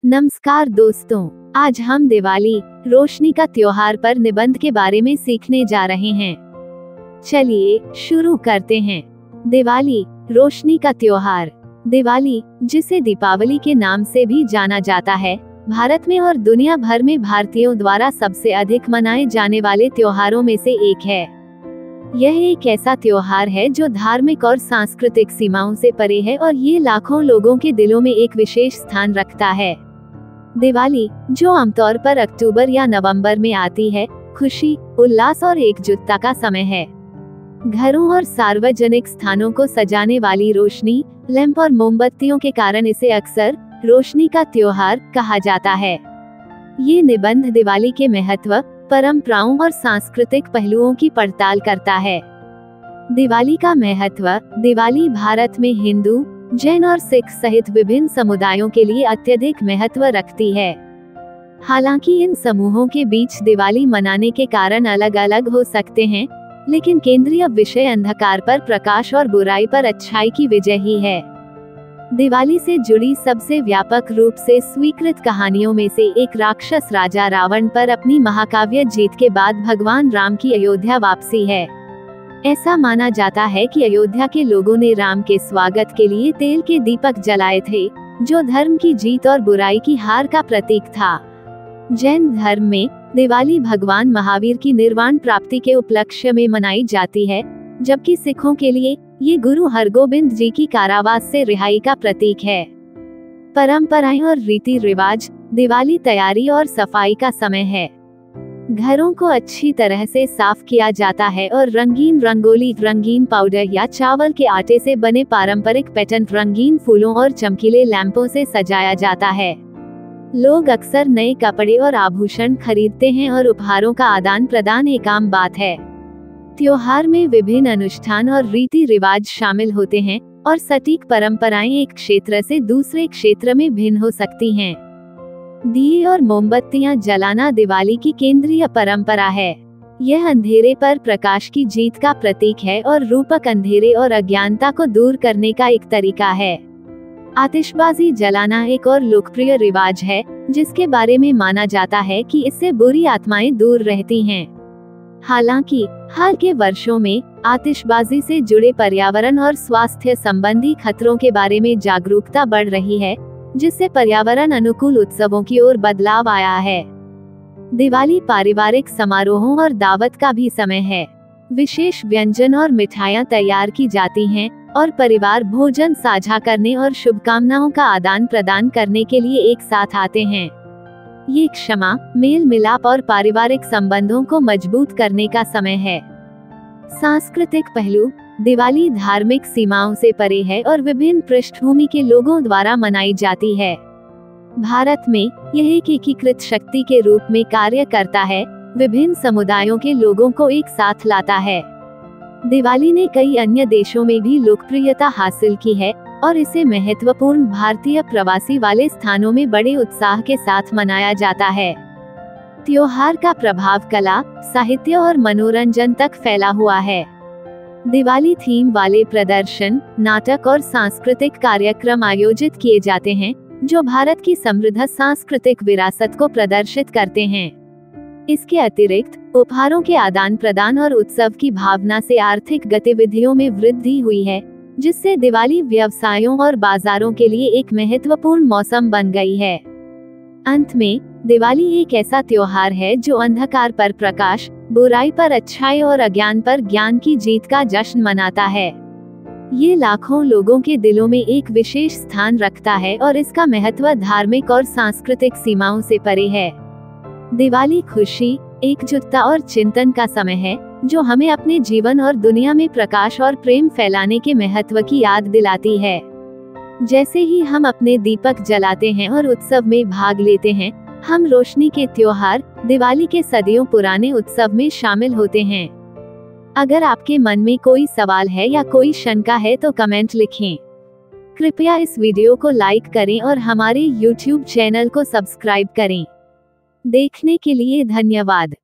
नमस्कार दोस्तों, आज हम दिवाली, रोशनी का त्योहार पर निबंध के बारे में सीखने जा रहे हैं। चलिए शुरू करते हैं। दिवाली, रोशनी का त्योहार। दिवाली, जिसे दीपावली के नाम से भी जाना जाता है, भारत में और दुनिया भर में भारतीयों द्वारा सबसे अधिक मनाए जाने वाले त्योहारों में से एक है। यह एक ऐसा त्योहार है जो धार्मिक और सांस्कृतिक सीमाओं से परे है और ये लाखों लोगों के दिलों में एक विशेष स्थान रखता है। दिवाली, जो आमतौर पर अक्टूबर या नवंबर में आती है, खुशी, उल्लास और एकजुटता का समय है। घरों और सार्वजनिक स्थानों को सजाने वाली रोशनी, लैंप और मोमबत्तियों के कारण इसे अक्सर रोशनी का त्योहार कहा जाता है। ये निबंध दिवाली के महत्व, परंपराओं और सांस्कृतिक पहलुओं की पड़ताल करता है। दिवाली का महत्व। दिवाली भारत में हिंदू, जैन और सिख सहित विभिन्न समुदायों के लिए अत्यधिक महत्व रखती है। हालांकि इन समूहों के बीच दिवाली मनाने के कारण अलग अलग हो सकते हैं, लेकिन केंद्रीय विषय अंधकार पर प्रकाश और बुराई पर अच्छाई की विजय ही है। दिवाली से जुड़ी सबसे व्यापक रूप से स्वीकृत कहानियों में से एक राक्षस राजा रावण पर अपनी महाकाव्य जीत के बाद भगवान राम की अयोध्या वापसी है। ऐसा माना जाता है कि अयोध्या के लोगों ने राम के स्वागत के लिए तेल के दीपक जलाए थे, जो धर्म की जीत और बुराई की हार का प्रतीक था। जैन धर्म में दिवाली भगवान महावीर की निर्वाण प्राप्ति के उपलक्ष्य में मनाई जाती है, जबकि सिखों के लिए ये गुरु हरगोबिंद जी की कारावास से रिहाई का प्रतीक है। परंपराएं और रीति रिवाज। दिवाली तैयारी और सफाई का समय है। घरों को अच्छी तरह से साफ किया जाता है और रंगीन रंगोली, रंगीन पाउडर या चावल के आटे से बने पारंपरिक पैटर्न, रंगीन फूलों और चमकीले लैंपों से सजाया जाता है। लोग अक्सर नए कपड़े और आभूषण खरीदते हैं और उपहारों का आदान प्रदान एक आम बात है। त्योहार में विभिन्न अनुष्ठान और रीति रिवाज शामिल होते हैं और सटीक परंपराएं एक क्षेत्र से दूसरे क्षेत्र में भिन्न हो सकती हैं। दिए और मोमबत्तियां जलाना दिवाली की केंद्रीय परंपरा है। यह अंधेरे पर प्रकाश की जीत का प्रतीक है और रूपक अंधेरे और अज्ञानता को दूर करने का एक तरीका है। आतिशबाजी जलाना एक और लोकप्रिय रिवाज है, जिसके बारे में माना जाता है कि इससे बुरी आत्माएं दूर रहती हैं। हालांकि हाल के वर्षों में आतिशबाजी से जुड़े पर्यावरण और स्वास्थ्य संबंधी खतरों के बारे में जागरूकता बढ़ रही है, जिससे पर्यावरण अनुकूल उत्सवों की ओर बदलाव आया है। दिवाली पारिवारिक समारोहों और दावत का भी समय है। विशेष व्यंजन और मिठाइयाँ तैयार की जाती हैं और परिवार भोजन साझा करने और शुभकामनाओं का आदान प्रदान करने के लिए एक साथ आते हैं। ये क्षमा, मेल मिलाप और पारिवारिक संबंधों को मजबूत करने का समय है। सांस्कृतिक पहलू। दिवाली धार्मिक सीमाओं से परे है और विभिन्न पृष्ठभूमि के लोगों द्वारा मनाई जाती है। भारत में यह एक एकीकृत शक्ति के रूप में कार्य करता है, विभिन्न समुदायों के लोगों को एक साथ लाता है। दिवाली ने कई अन्य देशों में भी लोकप्रियता हासिल की है और इसे महत्वपूर्ण भारतीय प्रवासी वाले स्थानों में बड़े उत्साह के साथ मनाया जाता है। त्योहार का प्रभाव कला, साहित्य और मनोरंजन तक फैला हुआ है। दिवाली थीम वाले प्रदर्शन, नाटक और सांस्कृतिक कार्यक्रम आयोजित किए जाते हैं, जो भारत की समृद्ध सांस्कृतिक विरासत को प्रदर्शित करते हैं। इसके अतिरिक्त उपहारों के आदान प्रदान और उत्सव की भावना से आर्थिक गतिविधियों में वृद्धि हुई है, जिससे दिवाली व्यवसायों और बाजारों के लिए एक महत्वपूर्ण मौसम बन गई है। अंत में, दिवाली एक ऐसा त्योहार है जो अंधकार पर प्रकाश, बुराई पर अच्छाई और अज्ञान पर ज्ञान की जीत का जश्न मनाता है। ये लाखों लोगों के दिलों में एक विशेष स्थान रखता है और इसका महत्व धार्मिक और सांस्कृतिक सीमाओं से परे है। दिवाली खुशी, एकजुटता और चिंतन का समय है, जो हमें अपने जीवन और दुनिया में प्रकाश और प्रेम फैलाने के महत्व की याद दिलाती है। जैसे ही हम अपने दीपक जलाते हैं और उत्सव में भाग लेते हैं, हम रोशनी के त्योहार दिवाली के सदियों पुराने उत्सव में शामिल होते हैं। अगर आपके मन में कोई सवाल है या कोई शंका है तो कमेंट लिखें। कृपया इस वीडियो को लाइक करें और हमारे YouTube चैनल को सब्सक्राइब करें। देखने के लिए धन्यवाद।